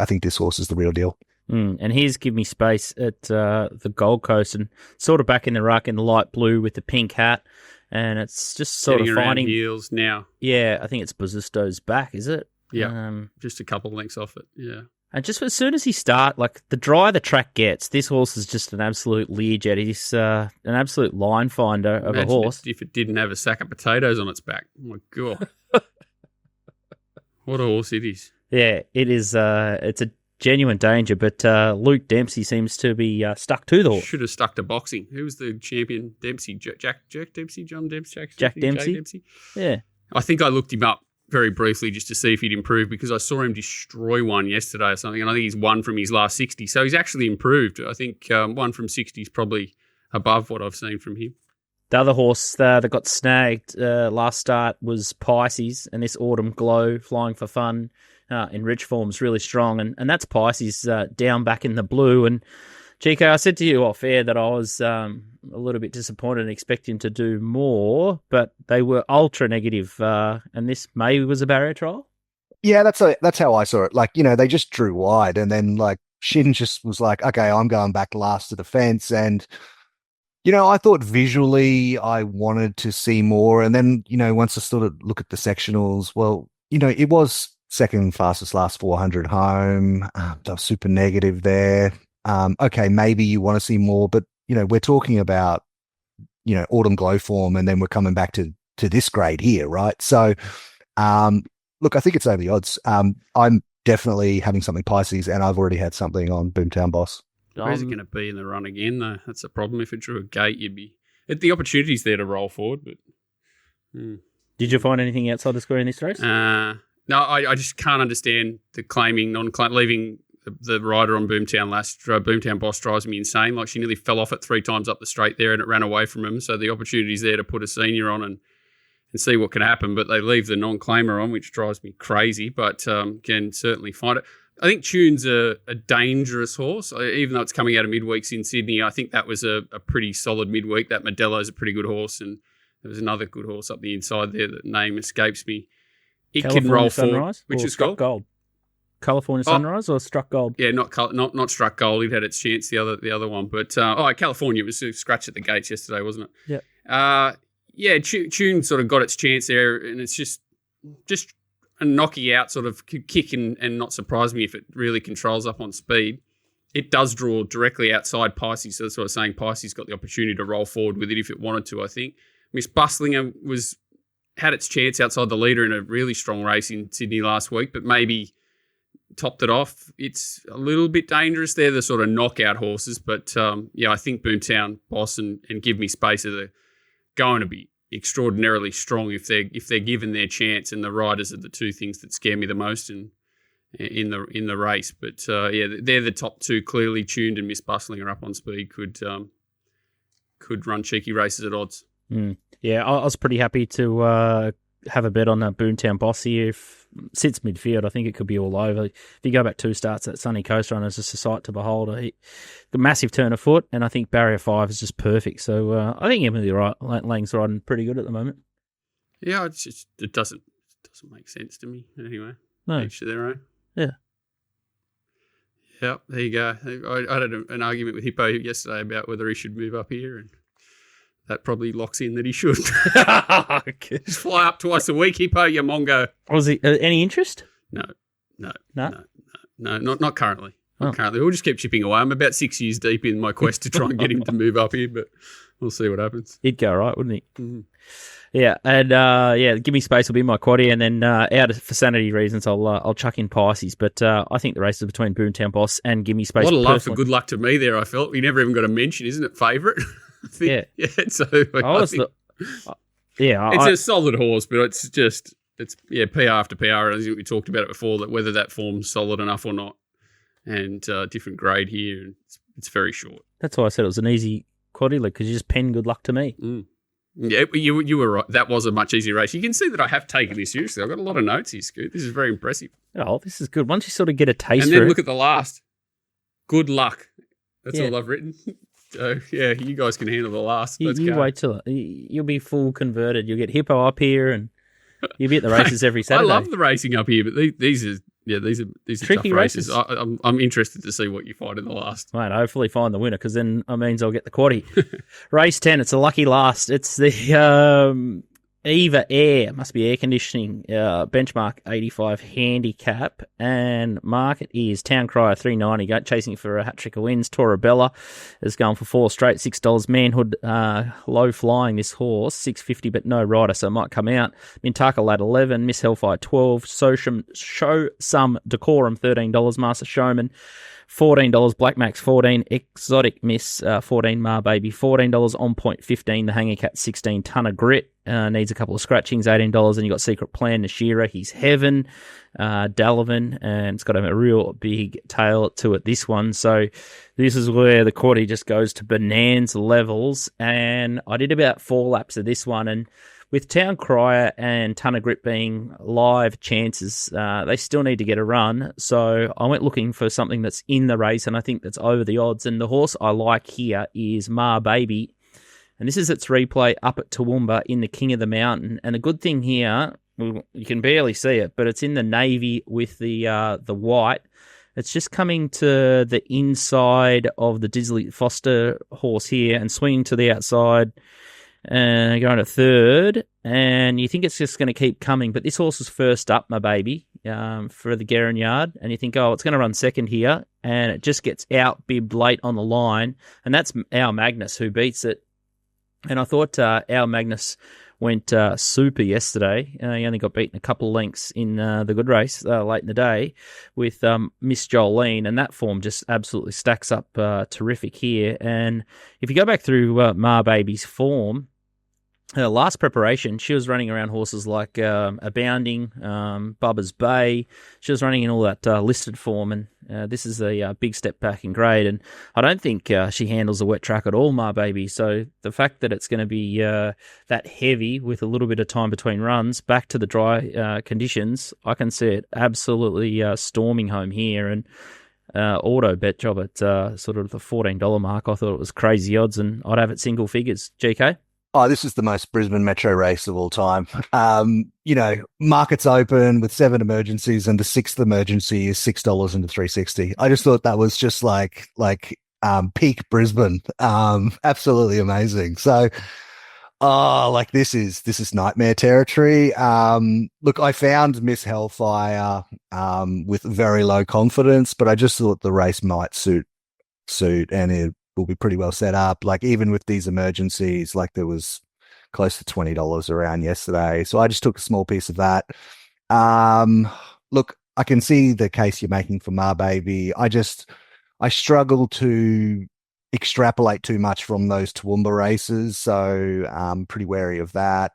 think this horse is the real deal. And here's Give Me Space at the Gold Coast, and sort of back in the ruck in the light blue with the pink hat, and it's just sort of finding heels now. Yeah, I think it's Bozisto's back, is it? Yeah, just a couple of lengths off it. Yeah. And just as soon as he starts, like the drier the track gets, this horse is just an absolute Learjet. He's an absolute line finder of a horse. If it didn't have a sack of potatoes on its back. Oh, my God. What a horse it is. Yeah, it is. It's a genuine danger, but Luke Dempsey seems to be stuck to the horse. Should have stuck to boxing. Who was the champion? Dempsey? Jack Dempsey? John Dempsey? Jack Dempsey? Yeah. I think I looked him up very briefly just to see if he'd improved, because I saw him destroy one yesterday or something, and I think he's won from his last 60. So he's actually improved. I think 1 from 60 is probably above what I've seen from him. The other horse that got snagged last start was Pisces, and this Autumn Glow, Flying for Fun, in rich form is really strong, and that's Pisces down back in the blue. And GK, I said to you off air that I was a little bit disappointed and expecting him to do more, but they were ultra negative, and this maybe was a barrier trial? Yeah, that's how I saw it. Like, they just drew wide, and then like Shin just was like, okay, I'm going back last to the fence. And, I thought visually I wanted to see more. And then, once I sort of look at the sectionals, well, it was second fastest last 400 home. They were super negative there. Okay, maybe you want to see more, but we're talking about Autumn Glow form, and then we're coming back to this grade here, right? So look, I think it's over the odds. I'm definitely having something Pisces, and I've already had something on Boomtown Boss. Where's it going to be in the run again, though? That's the problem. If it drew a gate, you'd be... The opportunity's there to roll forward, but... Did you find anything outside the square in this race? No, I just can't understand the claiming, leaving the rider on Boomtown Boomtown Boss drives me insane. Like, she nearly fell off it 3 times up the straight there and it ran away from him. So the opportunity's there to put a senior on and see what can happen, but they leave the non-claimer on, which drives me crazy, but can certainly find it. I think Tune's a dangerous horse, even though it's coming out of midweeks in Sydney. I think that was a pretty solid midweek. That Modello's a pretty good horse, and there was another good horse up the inside there. That name escapes me. It California can roll Sunrise, forward, which is Struck Gold. California Sunrise or Struck Gold? Yeah, not Struck Gold. It had its chance, the other one. But California was a scratch at the gates yesterday, wasn't it? Yeah. Tune sort of got its chance there, and it's just a knocky out sort of kick and not surprise me if it really controls up on speed. It does draw directly outside Pisces, so that's what I was saying. Pisces got the opportunity to roll forward with it if it wanted to, I think. Miss Bustlinger had its chance outside the leader in a really strong race in Sydney last week, but maybe topped it off. It's a little bit dangerous. They're the sort of knockout horses, but I think Boomtown Boss and Give Me Space are going to be extraordinarily strong if they're given their chance, and the riders are the two things that scare me the most in the race. But they're the top two. Clearly, Tuned and Miss Bustling are up on speed. Could run cheeky races at odds. Yeah, I was pretty happy to have a bet on that Boomtown Boss here. If sits midfield, I think it could be all over. If you go back 2 starts, that Sunny Coast Run is just a sight to behold. The massive turn of foot, and I think Barrier 5 is just perfect. So I think Emily Lang's riding pretty good at the moment. Yeah, it doesn't make sense to me anyway. No, each to their own. Yeah. Yeah, there you go. I had an argument with Hippo yesterday about whether he should move up here, and that probably locks in that he should. Just fly up twice a week, Hippo, you mongo. Was he any interest? No, not currently. Not currently. We'll just keep chipping away. I'm about 6 years deep in my quest to try and get him to move up here, but we'll see what happens. He'd go right, wouldn't he? Mm-hmm. Yeah, and Give Me Space will be my quaddie, and then for sanity reasons, I'll chuck in Pisces. But I think the race is between Boomtown Boss and Give Me Space. A lot of love for Good Luck to Me there, I felt. We never even got a mention, isn't it? Favourite? Yeah. So it's a solid horse, but it's PR after PR. I think we talked about it before, that whether that form's solid enough or not, and different grade here, and it's very short. That's why I said it was an easy quaddie, because you just pen Good Luck to Me. Mm. Yeah, you were right. That was a much easier race. You can see that I have taken this seriously. I've got a lot of notes here, Scoot. This is very impressive. Oh, this is good. Once you sort of get a taste and for it. And then look at the last. Good luck. That's Yeah. all I've written. So, yeah, you guys can handle the last. Let's You go. wait till you'll be full converted. You'll get Hippo up here, and you'll be at the races every I Saturday. love the racing up here, but these are Tricky tough races. races. I'm interested to see what you find in the last. Mate, hopefully find the winner, because then it means I'll get the quaddie. Race 10, it's a lucky last. It's the Eva Air, must be air conditioning, benchmark 85 handicap, and market is Town Crier 390, chasing for a hat trick of wins. Torabella is going for 4 straight, $6. Manhood, low flying this horse, $6.50, but no rider, so it might come out. Mintaka Lad 11, Miss Hellfire 12, Show Some Decorum $13, Master Showman $14, Black Max 14, Exotic Miss 14, Mar Baby $14, On Point 15, The Hanging Cat 16, Ton of Grit needs a couple of scratchings $18, and you got Secret Plan, Nashira, He's Heaven, Dalavan, and it's got a real big tail to it, this one. So this is where the quaddie just goes to bonanza levels, and I did about 4 laps of this one, and with Town Crier and Ton of Grit being live chances, they still need to get a run. So I went looking for something that's in the race, and I think that's over the odds. And the horse I like here is Mar Baby. And this is its replay up at Toowoomba in the King of the Mountain. And the good thing here, you can barely see it, but it's in the navy with the white. It's just coming to the inside of the Disley Foster horse here and swinging to the outside. And going to third, and you think it's just going to keep coming, but this horse is first up, My Baby, for the Gerrin Yard, and you think, oh, it's going to run second here, and it just gets out-bibbed late on the line, and that's our Magnus who beats it And I thought our Magnus went super yesterday. He only got beaten a couple of lengths in the good race late in the day with Miss Jolene, and that form just absolutely stacks up terrific here. And if you go back through Ma Baby's form, her last preparation, she was running around horses like Abounding, Bubba's Bay. She was running in all that listed form, and this is a big step back in grade. And I don't think she handles a wet track at all, Ma Baby. So the fact that it's going to be that heavy with a little bit of time between runs, back to the dry conditions, I can see it absolutely storming home here. And auto bet job at sort of the $14 mark. I thought it was crazy odds, and I'd have it single figures. GK? Oh, this is the most Brisbane Metro race of all time. Markets open with 7 emergencies, and the 6th emergency is $6 into 360. I just thought that was just like peak Brisbane. Absolutely amazing. So, this is nightmare territory. Look, I found Miss Hellfire with very low confidence, but I just thought the race might suit, and it will be pretty well set up. Like, even with these emergencies, like there was close to $20 around yesterday. So I just took a small piece of that. Look, I can see the case you're making for Ma Baby. I struggle to extrapolate too much from those Toowoomba races. So I'm pretty wary of that.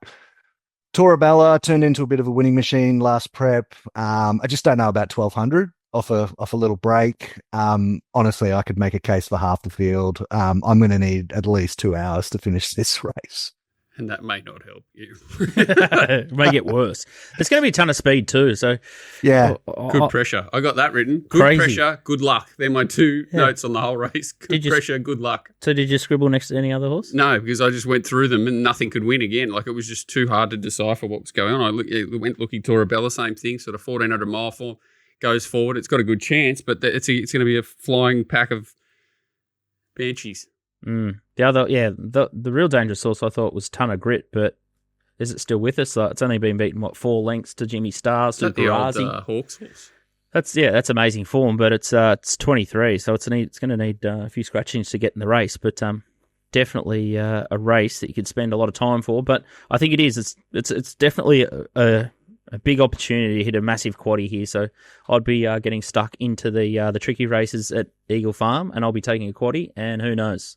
Torabella turned into a bit of a winning machine last prep. I just don't know about 1200. Off a little break. Honestly, I could make a case for half the field. I'm going to need at least 2 hours to finish this race. And that may not help you. It may get worse. There's going to be a ton of speed too. So yeah, good pressure. I got that written. Good crazy. Pressure, good luck. They're my 2 notes on the whole race. Good pressure, good luck. So did you scribble next to any other horse? No, because I just went through them and nothing could win again. Like, it was just too hard to decipher what was going on. I went looking Torabella, same thing, sort of 1400 mile form. Goes forward. It's got a good chance, but it's going to be a flying pack of banshees. The real dangerous horse I thought was Ton of Grit, but is it still with us? It's only been beaten, 4 lengths to Jimmy Stars, to the old Barazi. Hawks horse. That's amazing form, but it's 23, so it's going to need a few scratchings to get in the race, but definitely a race that you could spend a lot of time for. But I think it is. It's definitely a big opportunity to hit a massive quaddie here, so I'd be getting stuck into the tricky races at Eagle Farm, and I'll be taking a quaddie, and who knows,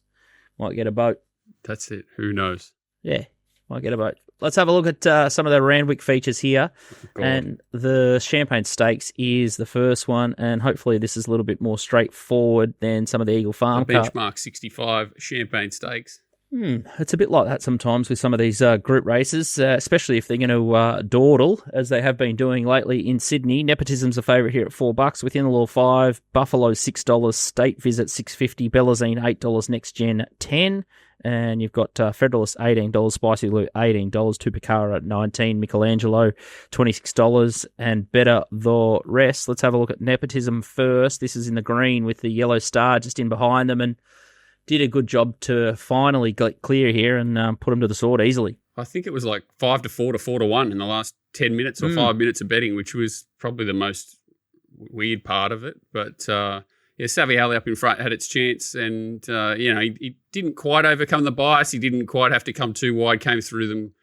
might get a boat. That's it. Who knows? Yeah, might get a boat. Let's have a look at some of the Randwick features here, and the Champagne Stakes is the first one, and hopefully this is a little bit more straightforward than some of the Eagle Farm. Benchmark 65 Champagne Stakes. It's a bit like that sometimes with some of these group races, especially if they're going to dawdle, as they have been doing lately in Sydney. Nepotism's a favourite here at $4. Within the Law 5, Buffalo $6, State Visit $6.50, Bellazine $8, Next Gen $10, and you've got Federalist $18, Spicy Lou $18, Tupacara at $19, Michelangelo $26, and Better the Rest. Let's have a look at Nepotism first. This is in the green with the yellow star just in behind them, and did a good job to finally get clear here and put them to the sword easily. I think it was like 5 to 4 to 4 to 1 in the last 10 minutes or 5 minutes of betting, which was probably the most weird part of it. But Savvy Alley up in front had its chance, and he didn't quite overcome the bias. He didn't quite have to come too wide, came through them,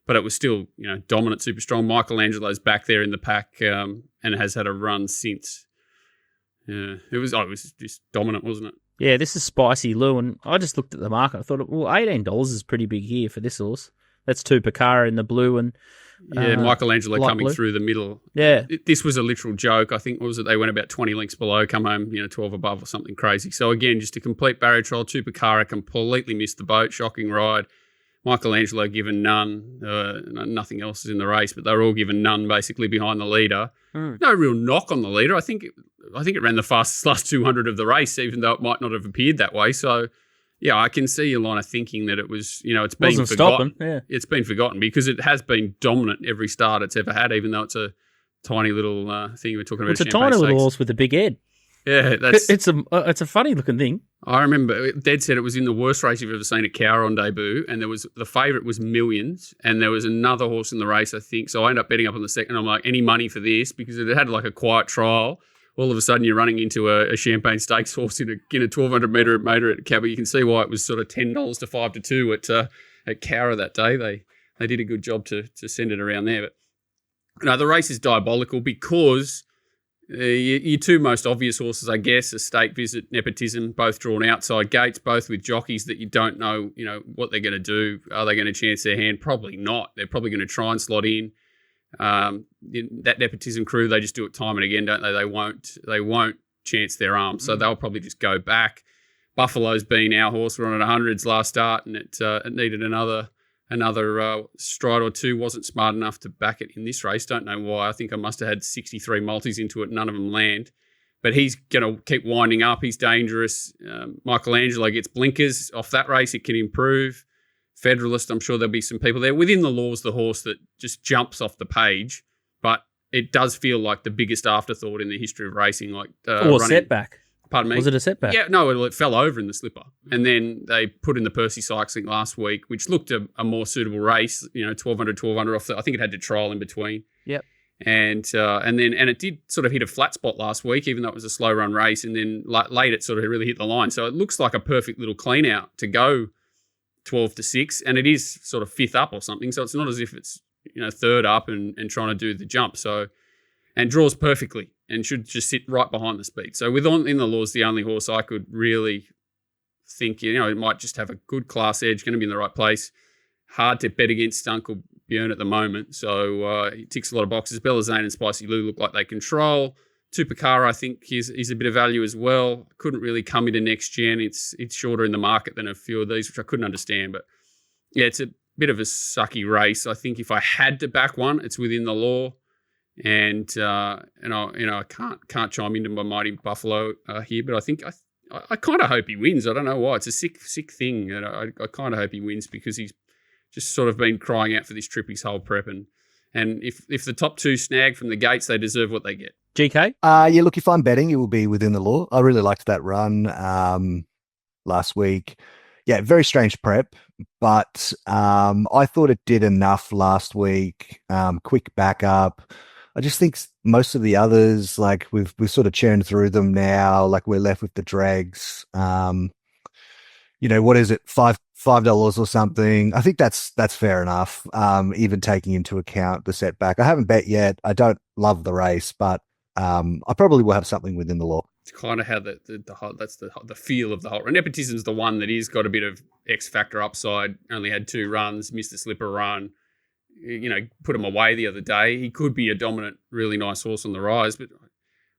but it was still dominant, super strong. Michelangelo's back there in the pack and has had a run since. Yeah, it was just dominant, wasn't it? Yeah, this is Spicy Lou, and I just looked at the market. I thought, well, $18 is pretty big here for this horse. That's Tupacara in the blue and Michelangelo coming blue through the middle. Yeah, this was a literal joke. I think they went about 20 lengths below, come home 12 above or something crazy. So again, just a complete barrier trial. Tupacara completely missed the boat. Shocking ride. Michelangelo given none. Nothing else is in the race, but they were all given none basically behind the leader. No real knock on the leader. I think it ran the fastest last 200 of the race, even though it might not have appeared that way. So, yeah, I can see your line of thinking that it was, it's been forgotten. Yeah. It's been forgotten because it has been dominant every start it's ever had, even though it's a tiny little thing we're talking about. It's a tiny little horse with a big head. Yeah, it's a funny looking thing. I remember Dad said it was in the worst race you've ever seen at Cowra on debut, and the favourite was Millions, and there was another horse in the race, I think. So I ended up betting up on the second. I'm like, any money for this? Because it had like a quiet trial. All of a sudden, you're running into a Champagne Stakes horse in a 1,200 metre at Cowra. You can see why it was sort of $10 to 5 to 2 at Cowra that day. They did a good job to send it around there. But no, the race is diabolical because your two most obvious horses, I guess, are State Visit, Nepotism, both drawn outside gates, both with jockeys that you don't know, what they're going to do. Are they going to chance their hand? Probably not. They're probably going to try and slot in. That Nepotism crew, they just do it time and again, don't they? They won't chance their arm, so they'll probably just go back. Buffalo's been our horse. We're on at 100s last start, and it needed another stride or two. Wasn't smart enough to back it in this race. Don't know why. I think I must have had 63 multis into it. None of them land. But he's going to keep winding up. He's dangerous. Michelangelo gets blinkers off that race. It can improve. Federalist, I'm sure there'll be some people there. Within the Law's the horse that just jumps off the page, but it does feel like the biggest afterthought in the history of racing. Like setback. Pardon me? Was it a setback? Yeah, no, it fell over in the slipper. And then they put in the Percy Cycling last week, which looked a more suitable race, 1200 off I think it had to trial in between. Yep. And it did sort of hit a flat spot last week, even though it was a slow run race. And then late it sort of really hit the line. So it looks like a perfect little clean out to go 12-6. And it is sort of fifth up or something. So it's not as if it's, third up and trying to do the jump. So, and draws perfectly and should just sit right behind the speed. So in the Law's the only horse I could really think, it might just have a good class edge, going to be in the right place. Hard to bet against Uncle Björn at the moment. So he ticks a lot of boxes. Bella Zane and Spicy Lou look like they control. Tupacara, I think, is a bit of value as well. Couldn't really come into next gen. It's shorter in the market than a few of these, which I couldn't understand. But yeah, it's a bit of a sucky race. I think if I had to back one, it's Within the Law. And I can't chime into my mighty Buffalo here, but I think I kind of hope he wins. I don't know why. It's a sick thing, and I kind of hope he wins because he's just sort of been crying out for this trip his whole prep. And if the top two snag from the gates, they deserve what they get. GK? Yeah, look, if I'm betting, it will be Within the Law. I really liked that run last week. Yeah, very strange prep, but I thought it did enough last week. Quick backup. I just think most of the others, like we've sort of churned through them now. Like we're left with the dregs. What is it, $5 or something? I think that's fair enough. Even taking into account the setback. I haven't bet yet. I don't love the race, but I probably will have something Within the Law. It's kind of how that's the feel of the whole. Nepotism's the one that is got a bit of X factor upside. Only had 2 runs, missed the slipper run. Put him away the other day. He could be a dominant, really nice horse on the rise. But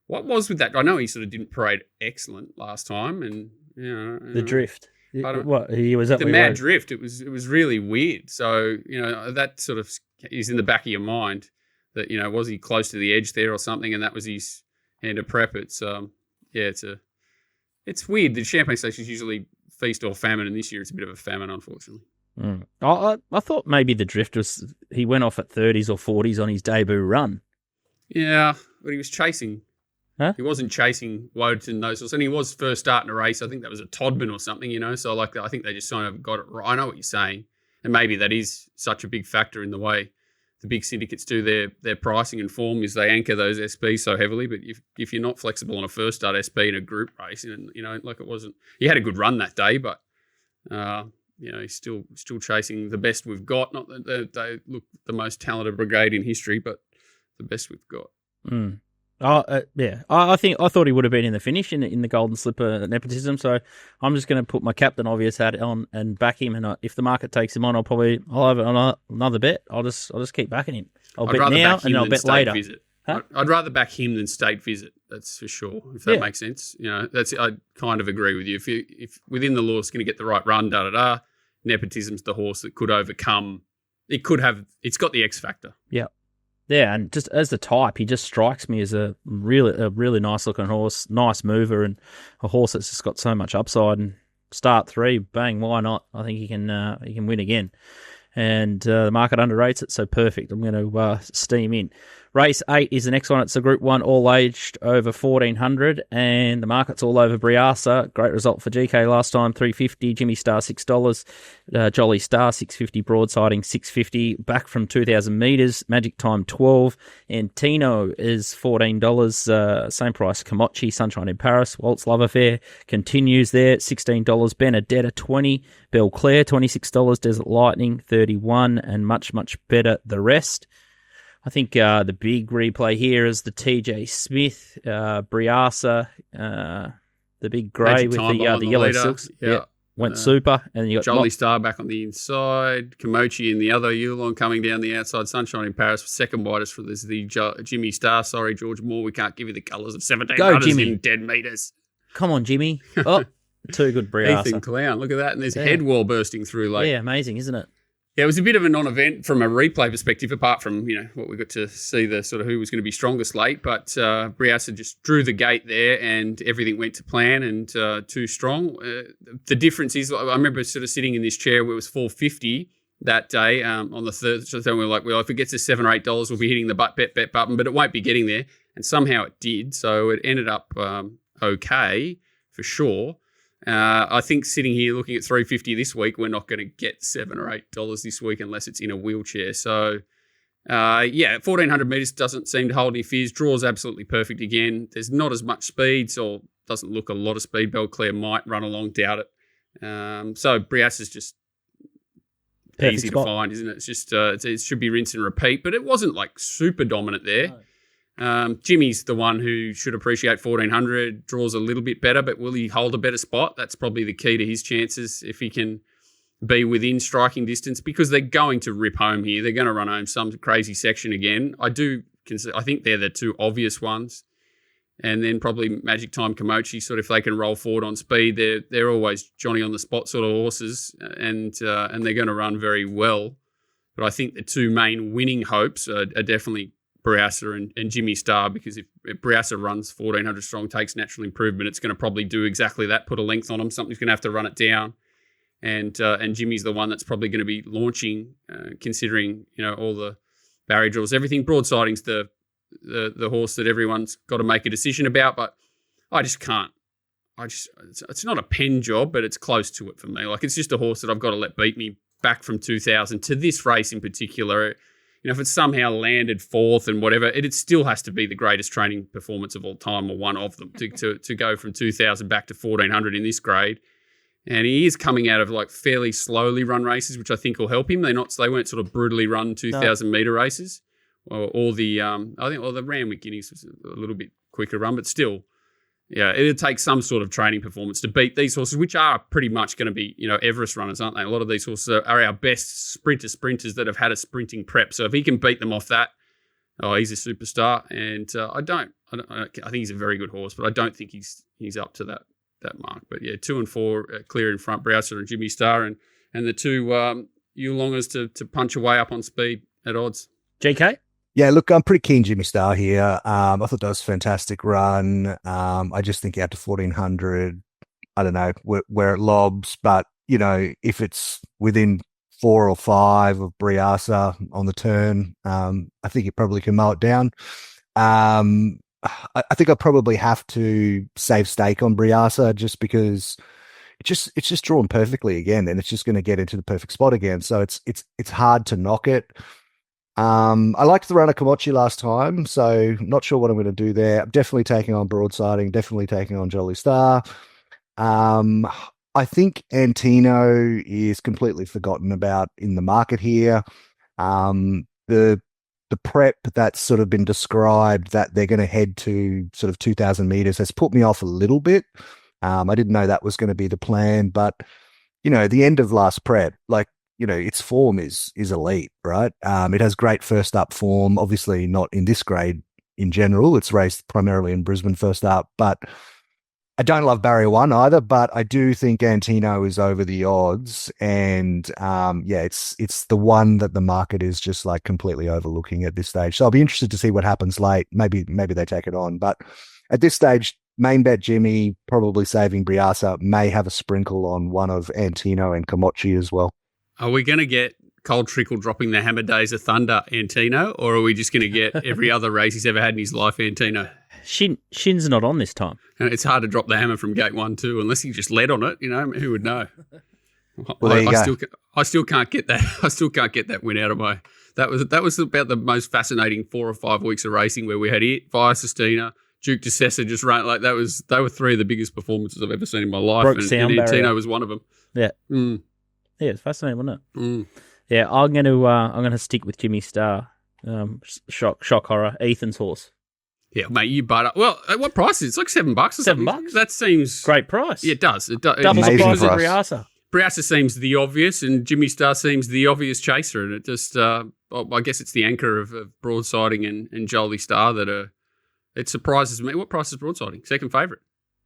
what was with that? I know he sort of didn't parade excellent last time, and the drift. What he was at the mad drift. It was really weird. So that sort of is in the back of your mind that was he close to the edge there or something, and that was his end of prep. It's it's weird. The Champagne Stakes is usually feast or famine, and this year it's a bit of a famine, unfortunately. I thought maybe the drift was he went off at 30s or 40s on his debut run. Yeah, but he was chasing. Huh? He wasn't chasing Woden those sorts, and he was first starting a race. I think that was a Todman or something, So I think they just kind of got it right. I know what you're saying, and maybe that is such a big factor in the way the big syndicates do their pricing and form is they anchor those SPs so heavily. But if you're not flexible on a first start SP in a group race, and like it wasn't, he had a good run that day, but. He's still chasing the best we've got. Not that they look the most talented brigade in history, but the best we've got. I thought he would have been in the finish in the Golden Slipper Nepotism. So I'm just going to put my Captain Obvious hat on and back him. And if the market takes him on, I'll have another bet. I'll just keep backing him. I'll bet now and I'll bet later. Huh? I'd rather back him than State Visit. That's for sure. If that makes sense, I kind of agree with you. If Within the Law is going to get the right run, Nepotism's the horse that could overcome. It's got the X factor. Yeah, yeah, and just as the type, he just strikes me as a really nice looking horse, nice mover, and a horse that's just got so much upside. And start 3, bang, why not? I think he can win again. And the market underrates it, so perfect. I'm going to steam in. Race 8 is the next one. It's a Group 1, all aged over 1,400, and the market's all over Briasa. Great result for GK last time, $3.50. Jimmy Star, $6. Jolly Star, $6.50. Broadsiding, $6.50. Back from 2,000 metres. Magic Time, $12. And Tino is $14. Same price. Komochi, Sunshine in Paris. Waltz Love Affair continues there, $16. Benedetta, $20. Belclair, $26. Desert Lightning, $31. And much, much better the rest. I think the big replay here is the TJ Smith, Briasa, the big grey with the yellow leader. silks. Yeah. Went super. And then you got Jolly Star back on the inside, Komochi in the other, Yulon coming down the outside, Sunshine in Paris, second widest for this, the Jimmy Star. Sorry, George Moore, we can't give you the colours of 17 runners Jimmy. in dead metres. Come on, Jimmy. Oh, too good, Briasa. Ethan Clown, look at that. And there's head wall bursting through late. Yeah, amazing, isn't it? Yeah, it was a bit of a non-event from a replay perspective, apart from, what we got to see the sort of who was going to be strongest late. But Briasa just drew the gate there and everything went to plan and too strong. The difference is, I remember sort of sitting in this chair where it was 450 that day on the third. So we were like, well, if it gets to $7 or $8, we'll be hitting the bet button, but it won't be getting there. And somehow it did. So it ended up okay for sure. I think sitting here looking at $3.50 this week, we're not going to get $7 or $8 this week unless it's in a wheelchair. So, 1,400 metres doesn't seem to hold any fears. Draws absolutely perfect again. There's not as much speed, so doesn't look a lot of speed. Belclair might run along, doubt it. So Briasa's just perfect easy spot to find, isn't it? It's just it should be rinse and repeat, but it wasn't like super dominant there. No. Jimmy's the one who should appreciate 1,400, draws a little bit better, but will he hold a better spot? That's probably the key to his chances if he can be within striking distance, because they're going to rip home here. They're going to run home some crazy section again. I think they're the two obvious ones. And then probably Magic Time Komochi, sort of if they can roll forward on speed, they're always Johnny on the spot sort of horses, and they're going to run very well. But I think the two main winning hopes are definitely Briasa and Jimmy Star, because if Briasa runs 1,400 strong, takes natural improvement, it's going to probably do exactly that, put a length on him. Something's going to have to run it down. And Jimmy's the one that's probably going to be launching, considering, all the barrier draws, everything. Broadsiding's the horse that everyone's got to make a decision about, but I just can't. It's not a pen job, but it's close to it for me. Like, it's just a horse that I've got to let beat me back from 2,000 to this race in particular. If it's somehow landed fourth and whatever, it still has to be the greatest training performance of all time, or one of them, to go from 2,000 back to 1,400 in this grade. And he is coming out of like fairly slowly run races, which I think will help him. They weren't sort of brutally run 2,000 metre races, or the the Randwick Guineas was a little bit quicker run, but still. Yeah, it'll take some sort of training performance to beat these horses, which are pretty much going to be, Everest runners, aren't they? A lot of these horses are our best sprinters that have had a sprinting prep. So if he can beat them off that, he's a superstar. And I think he's a very good horse, but I don't think he's up to that mark. But yeah, 2 and 4 clear in front, Briasa and Jimmy Star, and the two Yulongers to punch away up on speed at odds. GK? Yeah, look, I'm pretty keen Jimmy Star here. I thought that was a fantastic run. I just think out to 1,400, I don't know where it lobs, but, if it's within 4 or 5 of Briasa on the turn, I think it probably can mow it down. I think I probably have to save stake on Briasa just because it's just drawn perfectly again, and it's just going to get into the perfect spot again. So it's hard to knock it. I liked the run of Komochi last time, so not sure what I'm going to do there. I'm definitely taking on Broadsiding, definitely taking on Jolly Star. I think Antino is completely forgotten about in the market here. The prep that's sort of been described that they're going to head to sort of 2,000 meters has put me off a little bit. I didn't know that was going to be the plan, but the end of last prep, its form is elite, right? It has great first up form, obviously not in this grade in general. It's raced primarily in Brisbane first up, but I don't love Barrier 1 either, but I do think Antino is over the odds. And it's the one that the market is just like completely overlooking at this stage. So I'll be interested to see what happens late. Maybe they take it on. But at this stage, main bet Jimmy, probably saving Briasa, may have a sprinkle on one of Antino and Komochi as well. Are we going to get Cold Trickle dropping the Hammer Days of Thunder Antino, or are we just going to get every other race he's ever had in his life Antino? Shin's not on this time. And it's hard to drop the hammer from gate 1 too, unless he just led on it. Who would know? Well, there you go. I still can't get that. I still can't get that win out of my. That was about the most fascinating 4 or 5 weeks of racing where we had it, Via Sistina, Duke de Sessa just ran like that. They were 3 of the biggest performances I've ever seen in my life, Broke and sound Antino barrier. was one of them. Yeah. Mm. Yeah, it's fascinating, wasn't it? Mm. Yeah, I'm going to stick with Jimmy Star. Shock horror, Ethan's horse. Yeah, mate, you butter. Well, at what price is it? It's like $7 or something. $7? That seems Great price. Yeah, it does. It does. Double the Amazing price of price. Briasa. Briasa seems the obvious, and Jimmy Star seems the obvious chaser, and it just, I guess it's the anchor of broadsiding and Jolie Star that it surprises me. What price is broadsiding? Second favourite.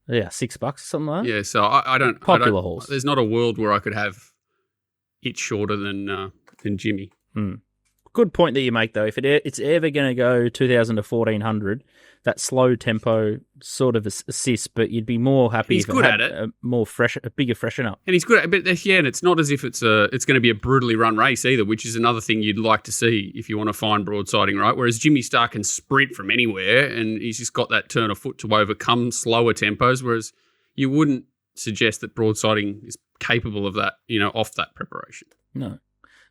Yeah, $6 or something like that. Yeah, so I don't. Popular horse. There's not a world where I could have it shorter than Jimmy. Good point that you make, though. If it's ever going to go 2,000 to 1,400, that slow tempo sort of assists, but you'd be more happy He's if good it had at it. a bigger freshen up. And he's good, but and it's not as if it's going to be a brutally run race either, which is another thing you'd like to see if you want to find broadsiding, right? Whereas Jimmy Star can sprint from anywhere, and he's just got that turn of foot to overcome slower tempos. Whereas you wouldn't suggest that broadsiding is capable of that, off that preparation. No.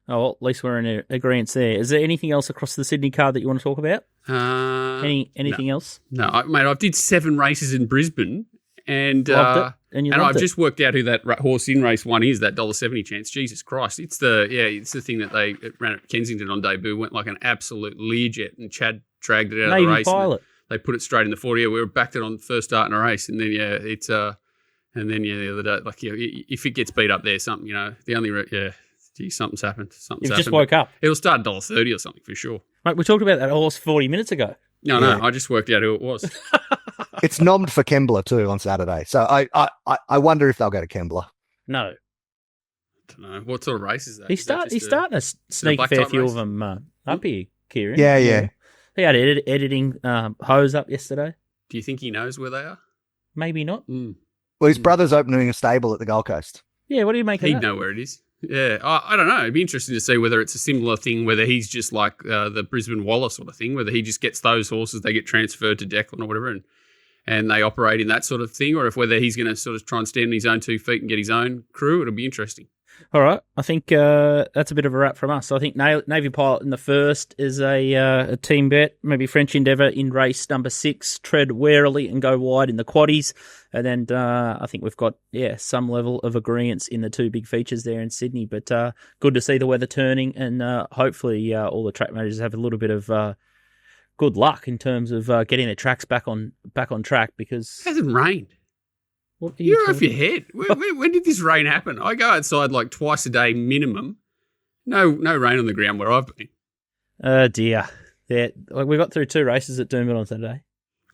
Oh, well, at least we're in agreement there. Is there anything else across the Sydney card that you want to talk about? Anything else? No, mate. I did 7 races in Brisbane, and Loved it, and I've just worked out who that horse in race 1 is. That $1.70 chance. Jesus Christ! It's the thing that they ran at Kensington on debut. Went like an absolute Learjet, and Chad dragged it out Navy of the race. Pilot. They put it straight in the 40. Yeah, we were backed it on first start in a race, and then the other day, like if it gets beat up there, something something's happened. You've just woke up. It'll start $1.30 or something for sure. Mate, we talked about that horse 40 minutes ago. No, I just worked out who it was. It's nommed for Kembla too on Saturday. So I wonder if they'll go to Kembla. No. I don't know. What sort of race is that? He's starting to sneak a fair black-type few race? of them up here, Kieran. Yeah. He had editing hose up yesterday. Do you think he knows where they are? Maybe not. Mm. Well, his brother's opening a stable at the Gold Coast. Yeah, what do you make of He'd that? know where it is. Yeah, I don't know. It'd be interesting to see whether it's a similar thing, whether he's just like the Brisbane Waller sort of thing, whether he just gets those horses, they get transferred to Declan or whatever, and they operate in that sort of thing, or if whether he's going to sort of try and stand on his own 2 feet and get his own crew. It'll be interesting. All right. I think that's a bit of a wrap from us. I think Navy Pilot in the first is a team bet. Maybe French Endeavour in race number 6. Tread warily and go wide in the quaddies. And then I think we've got, some level of agreement in the 2 big features there in Sydney. But good to see the weather turning, and hopefully all the track managers have a little bit of good luck in terms of getting their tracks back on track, because It hasn't rained. what are You're off talking- your head. When did this rain happen? I go outside like twice a day minimum. No rain on the ground where I've been. Oh dear. Yeah, we got through 2 races at Doomben on Saturday.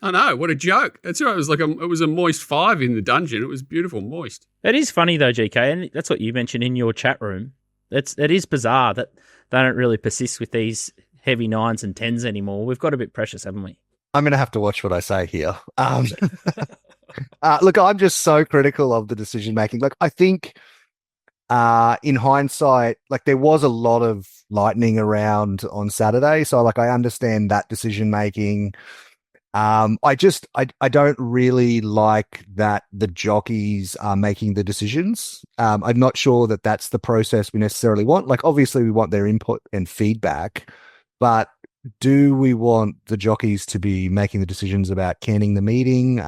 I know, what a joke. That's right. It was it was a moist 5 in the dungeon. It was beautiful, moist. It is funny though, GK, and that's what you mentioned in your chat room. It is bizarre that they don't really persist with these heavy 9s and 10s anymore. We've got a bit precious, haven't we? I'm going to have to watch what I say here. Look, I'm just so critical of the decision making. Like, I think in hindsight, like there was a lot of lightning around on Saturday. So like, I understand that decision making. I don't really like that the jockeys are making the decisions. I'm not sure that that's the process we necessarily want. Like, obviously we want their input and feedback, but do we want the jockeys to be making the decisions about canning the meeting?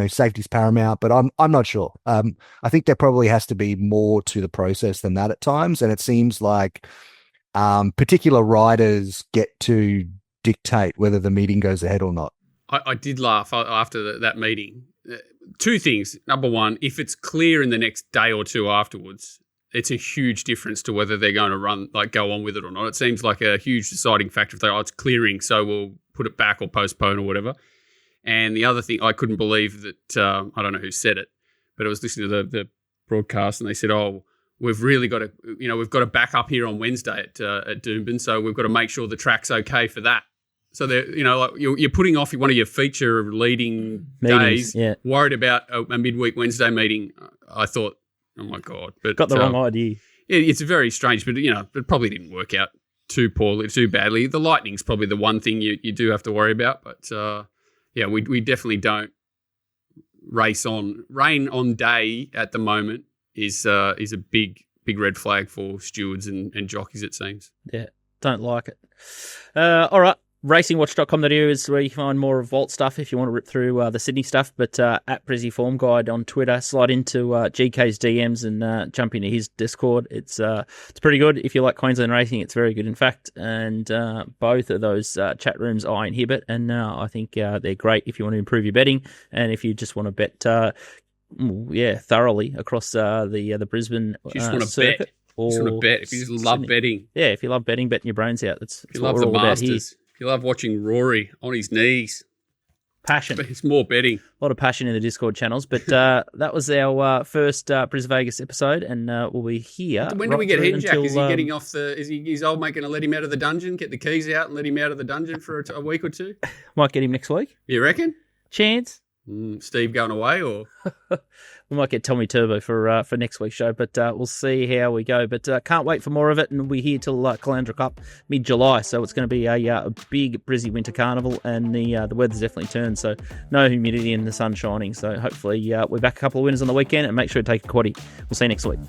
Safety's paramount, but I'm not sure. I think there probably has to be more to the process than that at times. And it seems like particular riders get to dictate whether the meeting goes ahead or not. I did laugh after that meeting. 2 things. Number one, if it's clear in the next day or 2 afterwards, it's a huge difference to whether they're going to go on with it or not. It seems like a huge deciding factor if it's clearing, so we'll put it back or postpone or whatever. And the other thing, I couldn't believe that, I don't know who said it, but I was listening to the broadcast and they said, we've really got to, we've got to back up here on Wednesday at Doomben, so we've got to make sure the track's okay for that. So you're putting off one of your feature leading Meetings, days, worried about a midweek Wednesday meeting. I thought, oh my God! But Got the wrong idea. it's very strange, but it probably didn't work out too badly. The lightning's probably the one thing you do have to worry about, but we definitely don't race on. Rain on day at the moment is a big red flag for stewards and jockeys, it seems. Yeah, don't like it. All right. Racingwatch.com.au is where you can find more of Vault stuff if you want to rip through the Sydney stuff. But at Brizzy Form Guide on Twitter, slide into GK's DMs and jump into his Discord. It's pretty good. If you like Queensland racing, it's very good, in fact. And both of those chat rooms I inhabit, and I think they're great if you want to improve your betting and if you just want to bet thoroughly across the Brisbane you just want to circuit. Bet. You just want to bet. If you just love betting. Yeah, if you love betting your brains out. That's if you love the Masters. If you love watching Rory on his knees. Passion. It's more betting. A lot of passion in the Discord channels. But that was our first Brisvegas episode, and we'll be here. When do we get Heatchote? Is he getting off the... Is his old mate going to let him out of the dungeon? Get the keys out and let him out of the dungeon for a week or two? Might get him next week. You reckon? Chance. Steve going away, or we might get Tommy Turbo for next week's show, but we'll see how we go. But can't wait for more of it, and we're here till Calandra Cup mid-July, so it's going to be a big Brizzy winter carnival, and the weather's definitely turned, so no humidity and the sun shining. So hopefully we're back a couple of winners on the weekend, and make sure to take a quaddie. We'll see you next week.